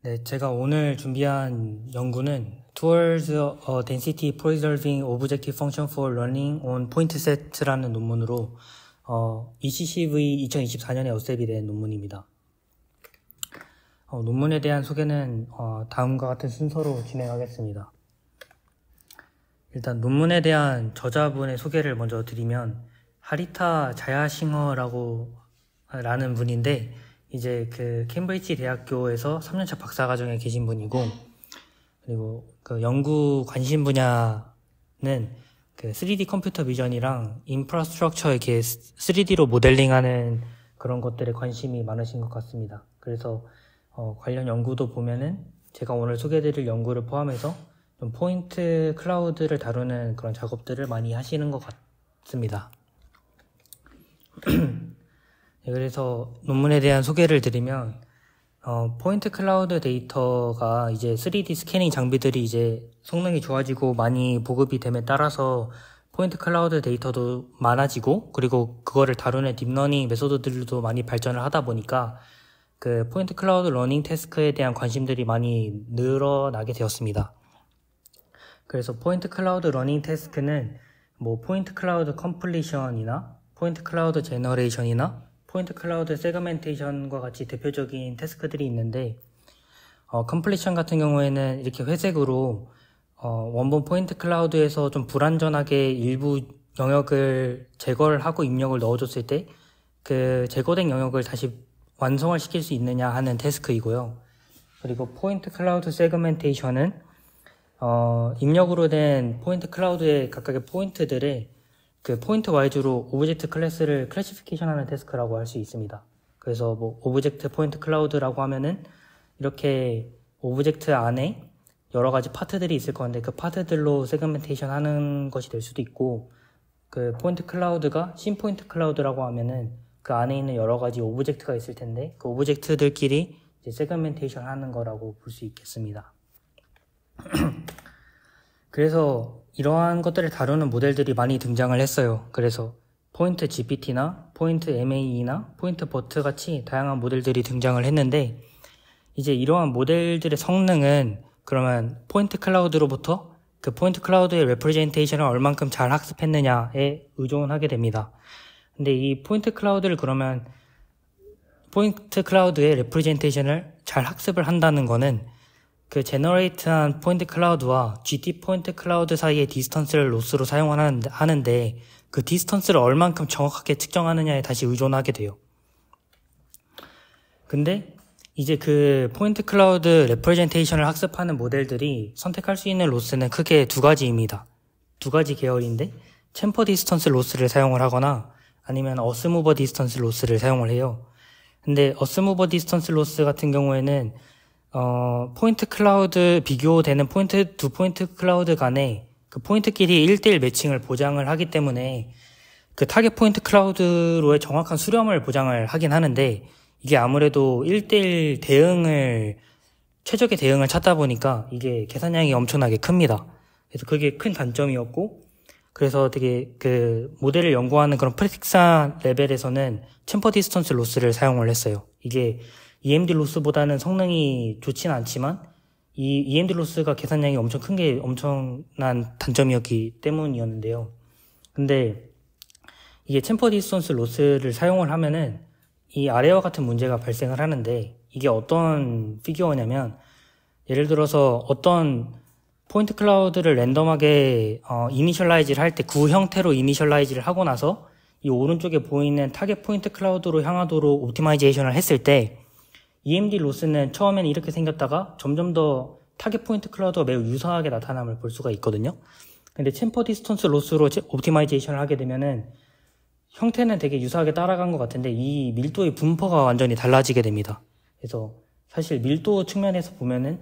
네, 제가 오늘 준비한 연구는 Towards a Density Preserving Objective Function for Learning on Point Set라는 논문으로 ECCV 2024년에 어셉이 된 논문입니다. 논문에 대한 소개는 다음과 같은 순서로 진행하겠습니다. 일단 논문에 대한 저자분의 소개를 먼저 드리면 하리타 자야싱어라는 분인데 이제 그 캠브리지 대학교에서 3년차 박사과정에 계신 분이고, 그리고 그 연구 관심 분야는 그 3D 컴퓨터 비전이랑 인프라스트럭처 이렇게 3D로 모델링하는 그런 것들에 관심이 많으신 것 같습니다. 그래서 관련 연구도 보면은 제가 오늘 소개해드릴 연구를 포함해서 좀 포인트 클라우드를 다루는 그런 작업들을 많이 하시는 것 같습니다. 네, 그래서 논문에 대한 소개를 드리면 포인트 클라우드 데이터가 이제 3D 스캐닝 장비들이 이제 성능이 좋아지고 많이 보급이 됨에 따라서 포인트 클라우드 데이터도 많아지고, 그리고 그거를 다루는 딥러닝 메소드들도 많이 발전을 하다 보니까 그 포인트 클라우드 러닝 태스크에 대한 관심들이 많이 늘어나게 되었습니다. 그래서 포인트 클라우드 러닝 태스크는 뭐 포인트 클라우드 컴플리션이나 포인트 클라우드 제너레이션이나 포인트 클라우드 세그멘테이션과 같이 대표적인 태스크들이 있는데, 컴플리션 같은 경우에는 이렇게 회색으로 원본 포인트 클라우드에서 좀 불완전하게 일부 영역을 제거를 하고 입력을 넣어줬을 때 그 제거된 영역을 다시 완성을 시킬 수 있느냐 하는 태스크이고요. 그리고 포인트 클라우드 세그멘테이션은 입력으로 된 포인트 클라우드의 각각의 포인트들의 그 포인트 와이즈로 오브젝트 클래스를 클래시피케이션 하는 태스크라고 할 수 있습니다. 그래서 뭐 오브젝트 포인트 클라우드라고 하면은 이렇게 오브젝트 안에 여러 가지 파트들이 있을 건데 그 파트들로 세그멘테이션 하는 것이 될 수도 있고, 그 포인트 클라우드가 신 포인트 클라우드라고 하면은 그 안에 있는 여러 가지 오브젝트가 있을 텐데 그 오브젝트들끼리 이제 세그멘테이션 하는 거라고 볼 수 있겠습니다. 그래서 이러한 것들을 다루는 모델들이 많이 등장을 했어요. 그래서 포인트 GPT나 포인트 MAE나 포인트 버트 같이 다양한 모델들이 등장을 했는데, 이제 이러한 모델들의 성능은 그러면 포인트 클라우드로부터 그 포인트 클라우드의 레프레젠테이션을 얼만큼 잘 학습했느냐에 의존하게 됩니다. 근데 이 포인트 클라우드를 그러면 포인트 클라우드의 레프레젠테이션을 잘 학습을 한다는 거는 그 제너레이트한 포인트 클라우드와 GT 포인트 클라우드 사이의 디스턴스를 로스로 사용하는데 그 디스턴스를 얼만큼 정확하게 측정하느냐에 다시 의존하게 돼요. 근데 이제 그 포인트 클라우드 레프레젠테이션을 학습하는 모델들이 선택할 수 있는 로스는 크게 두 가지입니다. 두 가지 계열인데 챔퍼 디스턴스 로스를 사용을 하거나 아니면 어스무버 디스턴스 로스를 사용을 해요. 근데 어스무버 디스턴스 로스 같은 경우에는 포인트 클라우드 비교되는 두 포인트 클라우드 간에 그 포인트끼리 1대1 매칭을 보장을 하기 때문에 그 타겟 포인트 클라우드로의 정확한 수렴을 보장을 하긴 하는데, 이게 아무래도 1대1 최적의 대응을 찾다 보니까 이게 계산량이 엄청나게 큽니다. 그래서 그게 큰 단점이었고, 그래서 되게 그 모델을 연구하는 그런 프랙티스한 레벨에서는 챔퍼 디스턴스 로스를 사용을 했어요. 이게 EMD 로스보다는 성능이 좋지는 않지만 이 EMD 로스가 계산량이 엄청 큰 게 엄청난 단점이었기 때문이었는데요. 근데 이게 챔퍼 디스턴스 로스를 사용을 하면은 이 아래와 같은 문제가 발생을 하는데, 이게 어떤 피규어냐면 예를 들어서 어떤 포인트 클라우드를 랜덤하게 이니셜라이즈를 할 때 구 형태로 이니셜라이즈를 하고 나서 이 오른쪽에 보이는 타겟 포인트 클라우드로 향하도록 옵티마이제이션을 했을 때 EMD 로스는 처음에는 이렇게 생겼다가 점점 더 타겟 포인트 클라우드가 매우 유사하게 나타남을 볼 수가 있거든요. 근데 챔퍼 디스턴스 로스로 옵티마이제이션을 하게 되면은 형태는 되게 유사하게 따라간 것 같은데 이 밀도의 분포가 완전히 달라지게 됩니다. 그래서 사실 밀도 측면에서 보면은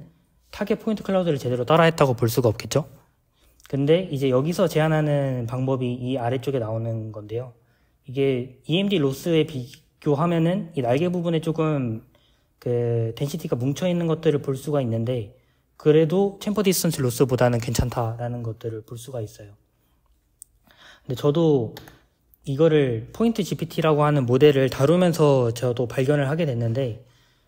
타겟 포인트 클라우드를 제대로 따라했다고 볼 수가 없겠죠. 근데 이제 여기서 제안하는 방법이 이 아래쪽에 나오는 건데요. 이게 EMD 로스에 비교하면은 이 날개 부분에 조금 그 덴시티가 뭉쳐있는 것들을 볼 수가 있는데, 그래도 챔퍼 디스턴스 로스보다는 괜찮다라는 것들을 볼 수가 있어요. 근데 저도 이거를 포인트 GPT라고 하는 모델을 다루면서 저도 발견을 하게 됐는데,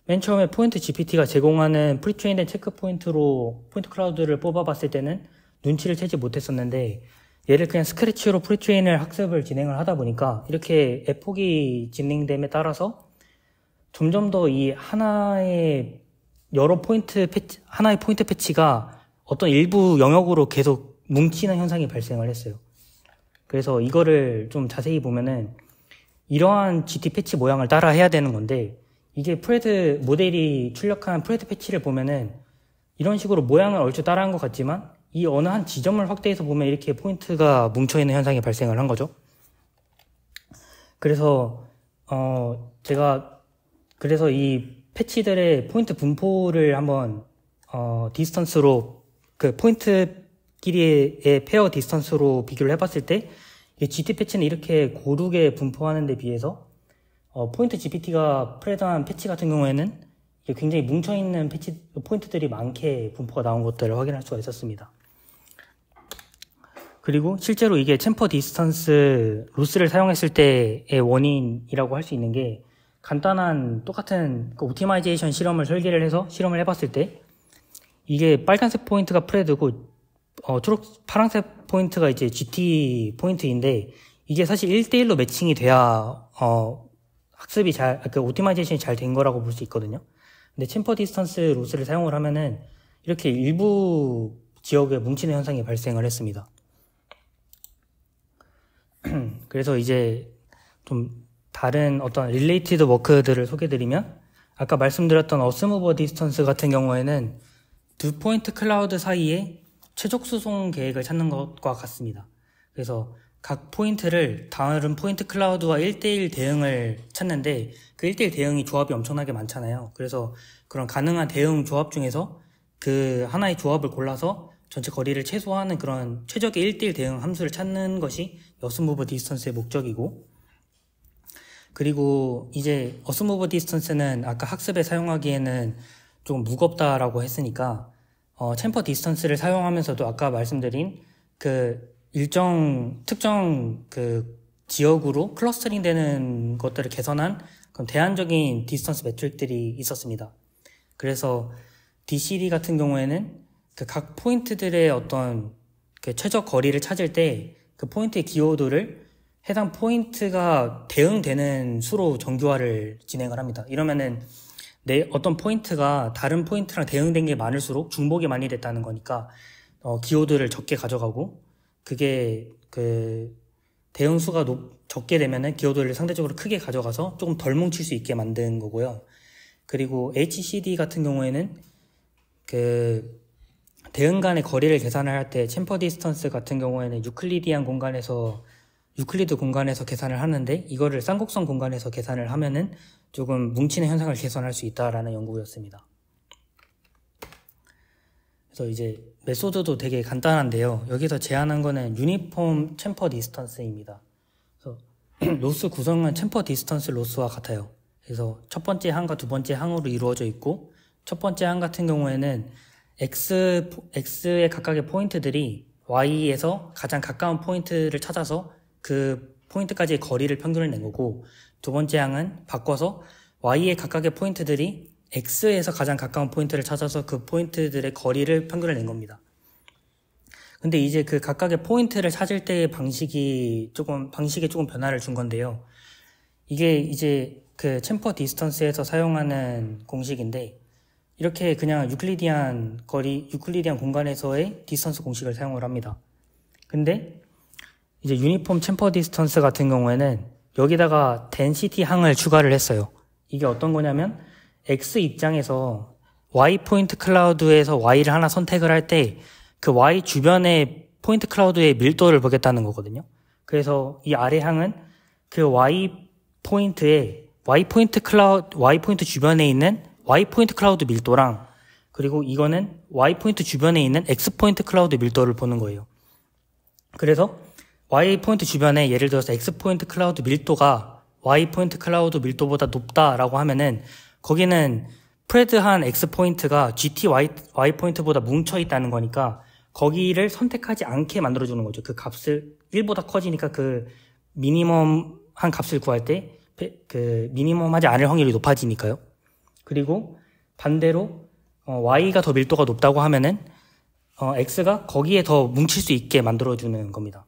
맨 처음에 포인트 GPT가 제공하는 프리트레인된 체크 포인트로 포인트 클라우드를 뽑아봤을 때는 눈치를 채지 못했었는데, 얘를 그냥 스크래치로 프리트레인을 학습을 진행을 하다 보니까 이렇게 에폭이 진행됨에 따라서 점점 더 이 하나의 포인트 패치가 어떤 일부 영역으로 계속 뭉치는 현상이 발생을 했어요. 그래서 이거를 좀 자세히 보면은 이러한 GT 패치 모양을 따라 해야 되는 건데, 이게 프레드 모델이 출력한 프레드 패치를 보면은 이런 식으로 모양을 얼추 따라한 것 같지만 이 어느 한 지점을 확대해서 보면 이렇게 포인트가 뭉쳐있는 현상이 발생을 한 거죠. 그래서 그래서 이 패치들의 포인트 분포를 한번 디스턴스로 그 포인트끼리의 페어 디스턴스로 비교를 해봤을 때 이 GT 패치는 이렇게 고르게 분포하는 데 비해서 포인트 GPT가 프레드한 패치 같은 경우에는 굉장히 뭉쳐있는 포인트들이 많게 분포가 나온 것들을 확인할 수가 있었습니다. 그리고 실제로 이게 챔퍼 디스턴스 로스를 사용했을 때의 원인이라고 할 수 있는 게, 간단한 똑같은 옵티마이제이션 실험을 설계를 해서 실험을 해봤을 때 이게 빨간색 포인트가 프레드고 파란색 포인트가 이제 GT 포인트인데, 이게 사실 1대1로 매칭이 돼야 학습이 옵티마이제이션이 잘 된 거라고 볼 수 있거든요. 근데 챔퍼 디스턴스 로스를 사용을 하면은 이렇게 일부 지역에 뭉치는 현상이 발생을 했습니다. 그래서 이제 좀 다른 어떤 릴레이티드 워크들을 소개드리면, 아까 말씀드렸던 어스무버 디스턴스 같은 경우에는 두 포인트 클라우드 사이에 최적 수송 계획을 찾는 것과 같습니다. 그래서 각 포인트를 다른 포인트 클라우드와 1대1 대응을 찾는데, 그 1대1 대응이 조합이 엄청나게 많잖아요. 그래서 그런 가능한 대응 조합 중에서 그 하나의 조합을 골라서 전체 거리를 최소화하는 그런 최적의 1대1 대응 함수를 찾는 것이 어스무버 디스턴스의 목적이고, 그리고 이제 어스무버 디스턴스는 아까 학습에 사용하기에는 조금 무겁다라고 했으니까 챔퍼 디스턴스를 사용하면서도 아까 말씀드린 그 특정 그 지역으로 클러스터링 되는 것들을 개선한 그런 대안적인 디스턴스 매트릭들이 있었습니다. 그래서 DCD 같은 경우에는 그 각 포인트들의 어떤 그 최적 거리를 찾을 때 그 포인트의 기여도를 해당 포인트가 대응되는 수로 정교화를 진행을 합니다. 이러면은 어떤 포인트가 다른 포인트랑 대응된 게 많을수록 중복이 많이 됐다는 거니까 기여도를 적게 가져가고, 그게 그 대응 수가 적게 되면은 기여도를 상대적으로 크게 가져가서 조금 덜 뭉칠 수 있게 만든 거고요. 그리고 HCD 같은 경우에는 그 대응 간의 거리를 계산을 할 때 챔퍼 디스턴스 같은 경우에는 유클리드 공간에서 계산을 하는데, 이거를 쌍곡선 공간에서 계산을 하면은 조금 뭉치는 현상을 개선할 수 있다라는 연구였습니다. 그래서 이제 메소드도 되게 간단한데요. 여기서 제안한 거는 유니폼 챔퍼 디스턴스입니다. 그래서 로스 구성은 챔퍼 디스턴스 로스와 같아요. 그래서 첫 번째 항과 두 번째 항으로 이루어져 있고, 첫 번째 항 같은 경우에는 X의 각각의 포인트들이 Y에서 가장 가까운 포인트를 찾아서 그 포인트까지의 거리를 평균을 낸 거고, 두 번째 항은 바꿔서 Y의 각각의 포인트들이 X에서 가장 가까운 포인트를 찾아서 그 포인트들의 거리를 평균을 낸 겁니다. 근데 이제 그 각각의 포인트를 찾을 때의 방식에 조금 변화를 준 건데요. 이게 이제 그 챔퍼 디스턴스에서 사용하는 공식인데, 이렇게 그냥 유클리디안 공간에서의 디스턴스 공식을 사용을 합니다. 근데 이제 유니폼 챔퍼 디스턴스 같은 경우에는 여기다가 덴시티 항을 추가를 했어요. 이게 어떤 거냐면, X 입장에서 Y 포인트 클라우드에서 Y를 하나 선택을 할 때 그 Y 주변의 포인트 클라우드의 밀도를 보겠다는 거거든요. 그래서 이 아래 항은 그 Y 포인트 주변에 있는 Y 포인트 클라우드 밀도랑, 그리고 이거는 Y 포인트 주변에 있는 X 포인트 클라우드 밀도를 보는 거예요. 그래서 Y 포인트 주변에 예를 들어서 X 포인트 클라우드 밀도가 Y 포인트 클라우드 밀도보다 높다라고 하면은 거기는 프레드한 X 포인트가 GT Y 포인트보다 뭉쳐 있다는 거니까 거기를 선택하지 않게 만들어주는 거죠. 그 값을 1보다 커지니까 그 미니멈 한 값을 구할 때 그 미니멈 하지 않을 확률이 높아지니까요. 그리고 반대로 y가 더 밀도가 높다고 하면은 x가 거기에 더 뭉칠 수 있게 만들어주는 겁니다.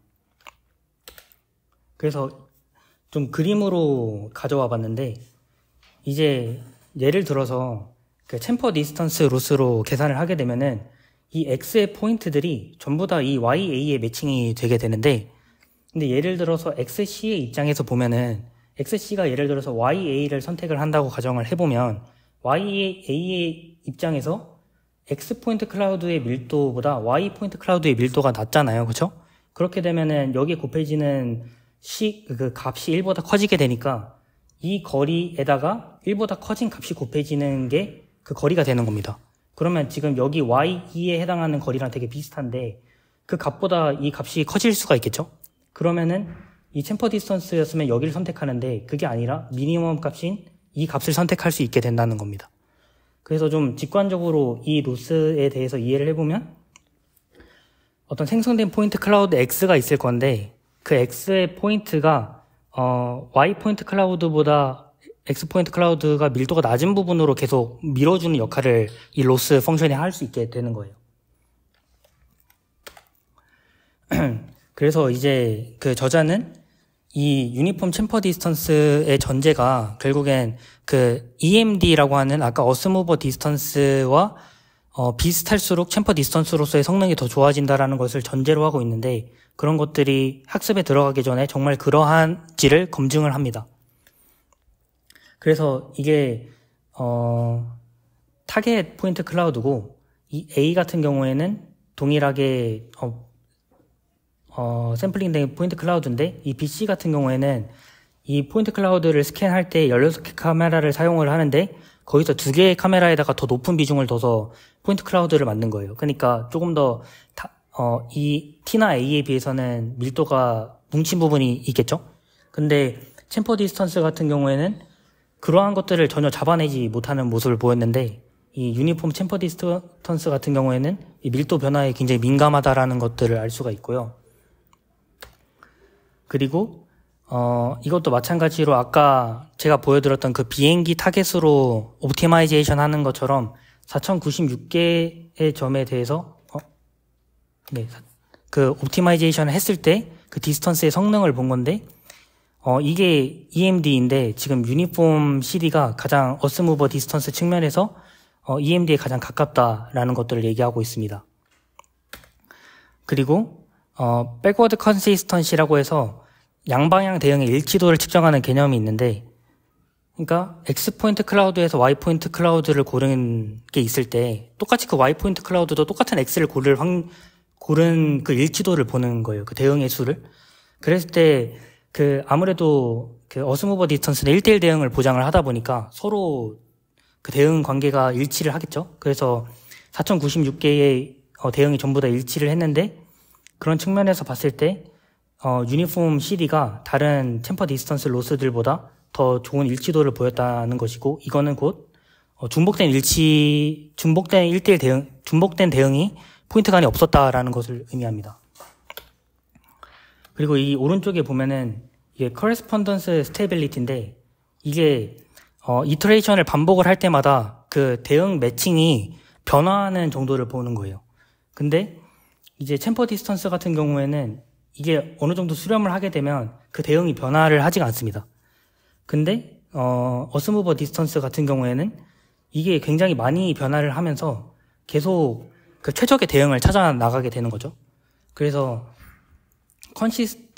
그래서 좀 그림으로 가져와 봤는데, 이제 예를 들어서 그 챔퍼 디스턴스 로스로 계산을 하게 되면은 이 x의 포인트들이 전부 다 이 ya에 매칭이 되게 되는데, 근데 예를 들어서 xc의 입장에서 보면은 xc가 예를 들어서 ya를 선택을 한다고 가정을 해보면 ya의 입장에서 x 포인트 클라우드의 밀도보다 y 포인트 클라우드의 밀도가 낮잖아요, 그렇죠? 그렇게 되면은 여기에 곱해지는 그 값이 1보다 커지게 되니까 이 거리에다가 1보다 커진 값이 곱해지는 게 그 거리가 되는 겁니다. 그러면 지금 여기 y2에 해당하는 거리랑 되게 비슷한데 그 값보다 이 값이 커질 수가 있겠죠? 그러면은 이 챔퍼 디스턴스였으면 여기를 선택하는데 그게 아니라 미니멈 값인 이 값을 선택할 수 있게 된다는 겁니다. 그래서 좀 직관적으로 이 로스에 대해서 이해를 해보면 어떤 생성된 포인트 클라우드 X가 있을 건데 그 X의 포인트가 Y 포인트 클라우드보다 X 포인트 클라우드가 밀도가 낮은 부분으로 계속 밀어주는 역할을 이 로스 펑션이 할 수 있게 되는 거예요. 그래서 이제 그 저자는 이 유니폼 챔퍼 디스턴스의 전제가 결국엔 그 EMD라고 하는 아까 어스무버 디스턴스와 비슷할수록 챔퍼 디스턴스로서의 성능이 더 좋아진다라는 것을 전제로 하고 있는데, 그런 것들이 학습에 들어가기 전에 정말 그러한지를 검증을 합니다. 그래서 이게 타겟 포인트 클라우드고, 이 A 같은 경우에는 동일하게 샘플링된 포인트 클라우드인데, 이 BC 같은 경우에는 이 포인트 클라우드를 스캔할 때 16개 카메라를 사용을 하는데 거기서 2개의 카메라에다가 더 높은 비중을 둬서 포인트 클라우드를 만든 거예요. 그러니까 조금 더 이 T나 A에 비해서는 밀도가 뭉친 부분이 있겠죠? 근데 챔퍼 디스턴스 같은 경우에는 그러한 것들을 전혀 잡아내지 못하는 모습을 보였는데, 이 유니폼 챔퍼 디스턴스 같은 경우에는 이 밀도 변화에 굉장히 민감하다라는 것들을 알 수가 있고요. 그리고 이것도 마찬가지로 아까 제가 보여드렸던 그 비행기 타겟으로 옵티마이제이션 하는 것처럼 4096개의 점에 대해서 그 옵티마이제이션을 했을 때 그 디스턴스의 성능을 본 건데, 이게 EMD인데 지금 유니폼 CD가 가장 어스무버 디스턴스 측면에서 EMD에 가장 가깝다라는 것들을 얘기하고 있습니다. 그리고 백워드 컨시스턴시라고 해서 양방향 대응의 일치도를 측정하는 개념이 있는데, 그러니까 X 포인트 클라우드에서 Y 포인트 클라우드를 고른 게 있을 때 똑같이 그 Y 포인트 클라우드도 똑같은 X를 고른 그 일치도를 보는 거예요. 그 대응의 수를. 그랬을 때 그 아무래도 그 어스무버 디스턴스는 1대1 대응을 보장을 하다 보니까 서로 그 대응 관계가 일치를 하겠죠. 그래서 4096개의 대응이 전부 다 일치를 했는데, 그런 측면에서 봤을 때 유니폼 CD가 다른 챔퍼 디스턴스 로스들보다 더 좋은 일치도를 보였다는 것이고, 이거는 곧 중복된 1대1 대응, 중복된 대응이 포인트 간에 없었다라는 것을 의미합니다. 그리고 이 오른쪽에 보면은 이게 correspondence stability인데, 이게 이터레이션을 반복을 할 때마다 그 대응 매칭이 변화하는 정도를 보는 거예요. 근데 이제 챔퍼 디스턴스 같은 경우에는 이게 어느 정도 수렴을 하게 되면 그 대응이 변화를 하지가 않습니다. 근데 어스무버 디스턴스 같은 경우에는 이게 굉장히 많이 변화를 하면서 계속 그 최적의 대응을 찾아 나가게 되는 거죠. 그래서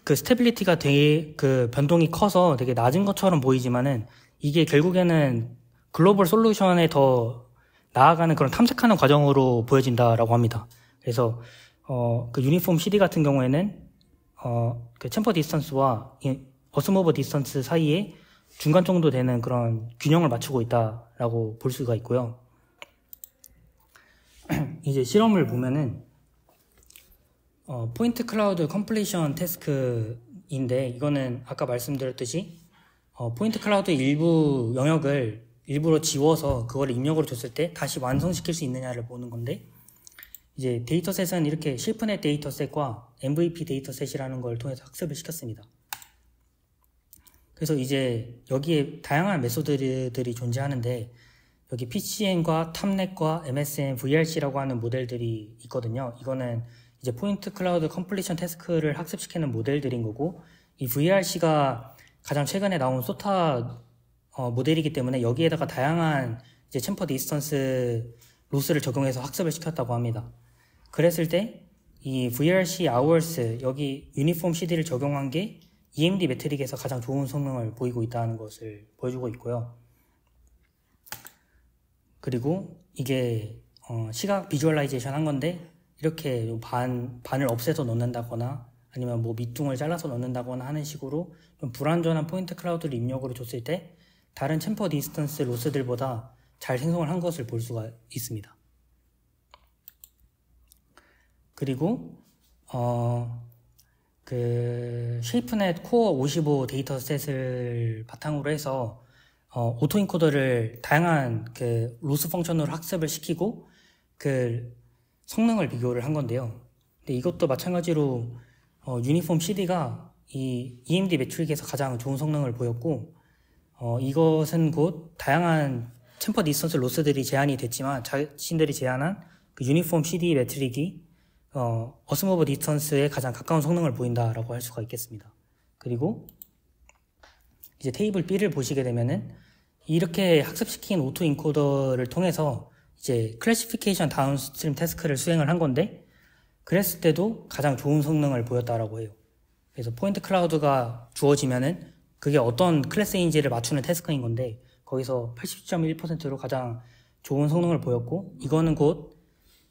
그 스테빌리티가 되게 그 변동이 커서 되게 낮은 것처럼 보이지만은 이게 결국에는 글로벌 솔루션에 더 나아가는 그런 탐색하는 과정으로 보여진다라고 합니다. 그래서 그 유니폼 CD 같은 경우에는 그 챔퍼 디스턴스와 어스무버 디스턴스 사이에 중간 정도 되는 그런 균형을 맞추고 있다라고 볼 수가 있고요. 이제 실험을 보면은 포인트 클라우드 컴플리션 태스크인데, 이거는 아까 말씀드렸듯이 포인트 클라우드 일부 영역을 일부러 지워서 그거를 입력으로 줬을 때 다시 완성시킬 수 있느냐를 보는 건데, 이제 데이터셋은 이렇게 실프넷 데이터셋과 MVP 데이터셋이라는 걸 통해서 학습을 시켰습니다. 그래서 이제 여기에 다양한 메소드들이 존재하는데, 여기 PCN과 탑넷과 MSN, VRC라고 하는 모델들이 있거든요. 이거는 이제 포인트 클라우드 컴플리션 태스크를 학습시키는 모델들인 거고, 이 VRC가 가장 최근에 나온 소타 모델이기 때문에 여기에다가 다양한 이제 챔퍼 디스턴스 로스를 적용해서 학습을 시켰다고 합니다. 그랬을 때 이 VRC hours 여기 유니폼 CD를 적용한 게 EMD 매트릭에서 가장 좋은 성능을 보이고 있다는 것을 보여주고 있고요. 그리고 이게 시각 비주얼라이제이션 한 건데 이렇게 반을 없애서 넣는다거나 아니면 뭐 밑둥을 잘라서 넣는다거나 하는 식으로 좀 불완전한 포인트 클라우드를 입력으로 줬을 때 다른 챔퍼 디스턴스 로스들보다 잘 생성을 한 것을 볼 수가 있습니다. 그리고 그 쉐이프넷 코어 55 데이터셋을 바탕으로 해서 오토 인코더를 다양한 그 로스 펑션으로 학습을 시키고 그 성능을 비교를 한 건데요. 근데 이것도 마찬가지로 유니폼 CD가 이 EMD 매트릭에서 가장 좋은 성능을 보였고 이것은 곧 다양한 챔퍼 디스턴스 로스들이 제한이 됐지만 자신들이 제한한 그 유니폼 CD 매트릭이 어스모브 디스턴스에 가장 가까운 성능을 보인다라고 할 수가 있겠습니다. 그리고 이제 테이블 B를 보시게 되면은 이렇게 학습시킨 오토 인코더를 통해서 이제 클래시피케이션 다운스트림 태스크를 수행을 한 건데 그랬을 때도 가장 좋은 성능을 보였다라고 해요. 그래서 포인트 클라우드가 주어지면은 그게 어떤 클래스인지를 맞추는 태스크인 건데 거기서 80.1%로 가장 좋은 성능을 보였고 이거는 곧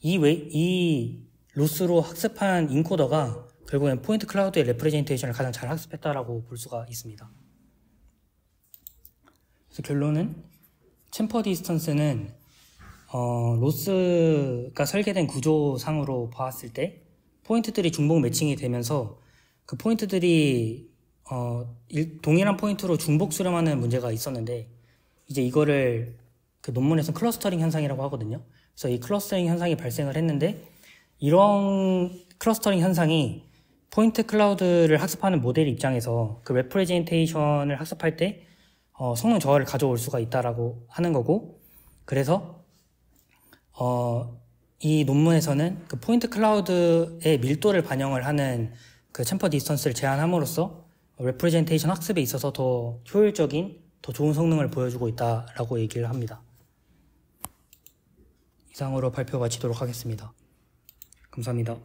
이 로스로 학습한 인코더가 결국엔 포인트 클라우드의 레프레젠테이션을 가장 잘 학습했다라고 볼 수가 있습니다. 그래서 결론은 챔퍼 디스턴스는 로스가 설계된 구조상으로 봤을 때 포인트들이 중복 매칭이 되면서 그 포인트들이 동일한 포인트로 중복 수렴하는 문제가 있었는데 이제 이거를 그 논문에서 클러스터링 현상이라고 하거든요. 그래서 이 클러스터링 현상이 발생을 했는데 이런 클러스터링 현상이 포인트 클라우드를 학습하는 모델 입장에서 그 레프레젠테이션을 학습할 때 성능 저하를 가져올 수가 있다라고 하는 거고 그래서 이 논문에서는 그 포인트 클라우드의 밀도를 반영을 하는 그 챔퍼 디스턴스를 제한함으로써 레프레젠테이션 학습에 있어서 더 효율적인, 더 좋은 성능을 보여주고 있다라고 얘기를 합니다. 이상으로 발표 마치도록 하겠습니다. 감사합니다.